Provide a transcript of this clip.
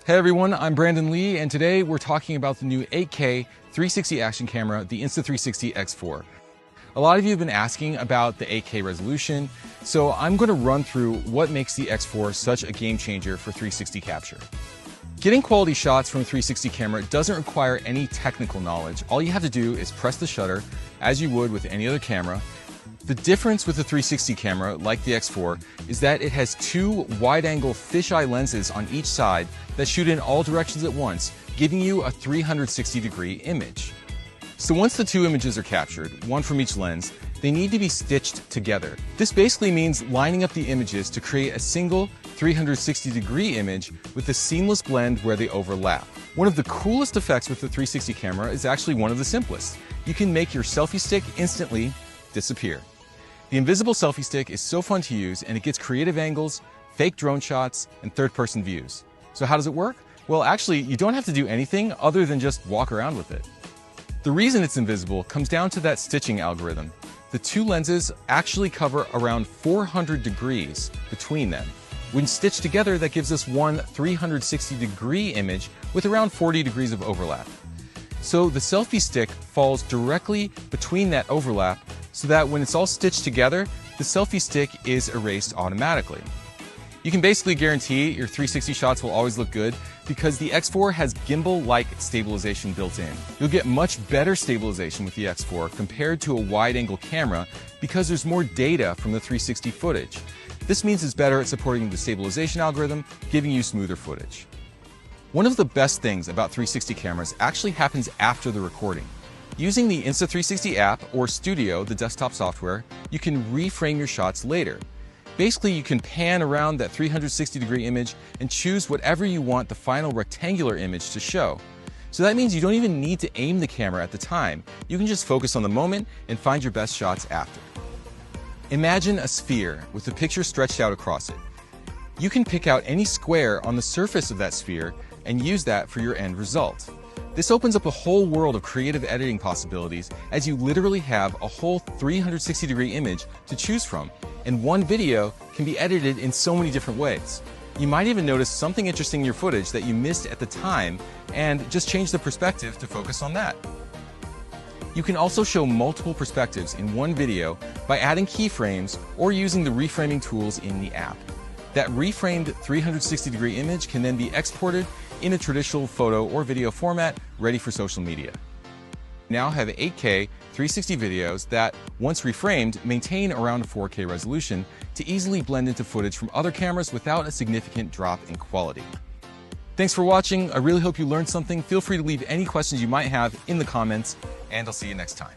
Hey everyone, I'm Brandon Lee, and today we're talking about the new 8K 360 action camera, the Insta360 X4. A lot of you have been asking about the 8K resolution, so I'm going to run through what makes the X4 such a game changer for 360 capture. Getting quality shots from a 360 camera doesn't require any technical knowledge. All you have to do is press the shutter, as you would with any other camera. The difference with the 360 camera, like the X4, is that it has two wide-angle fisheye lenses on each side that shoot in all directions at once, giving you a 360-degree image. So once the two images are captured, one from each lens, they need to be stitched together. This basically means lining up the images to create a single 360-degree image with a seamless blend where they overlap. One of the coolest effects with the 360 camera is actually one of the simplest. You can make your selfie stick instantly disappear. The invisible selfie stick is so fun to use, and it gets creative angles, fake drone shots, and third-person views. So how does it work? Well, actually, you don't have to do anything other than just walk around with it. The reason it's invisible comes down to that stitching algorithm. The two lenses actually cover around 400 degrees between them. When stitched together, that gives us one 360-degree image with around 40 degrees of overlap. So the selfie stick falls directly between that overlap, so that when it's all stitched together, the selfie stick is erased automatically. You can basically guarantee your 360 shots will always look good because the X4 has gimbal-like stabilization built in. You'll get much better stabilization with the X4 compared to a wide-angle camera because there's more data from the 360 footage. This means it's better at supporting the stabilization algorithm, giving you smoother footage. One of the best things about 360 cameras actually happens after the recording. Using the Insta360 app or Studio, the desktop software, you can reframe your shots later. Basically, you can pan around that 360-degree image and choose whatever you want the final rectangular image to show. So that means you don't even need to aim the camera at the time. You can just focus on the moment and find your best shots after. Imagine a sphere with a picture stretched out across it. You can pick out any square on the surface of that sphere and use that for your end result. This opens up a whole world of creative editing possibilities, as you literally have a whole 360-degree image to choose from, and one video can be edited in so many different ways. You might even notice something interesting in your footage that you missed at the time and just change the perspective to focus on that. You can also show multiple perspectives in one video by adding keyframes or using the reframing tools in the app. That reframed 360-degree image can then be exported in a traditional photo or video format ready for social media. Now have 8K 360 videos that, once reframed, maintain around a 4K resolution to easily blend into footage from other cameras without a significant drop in quality. Thanks for watching. I really hope you learned something. Feel free to leave any questions you might have in the comments, and I'll see you next time.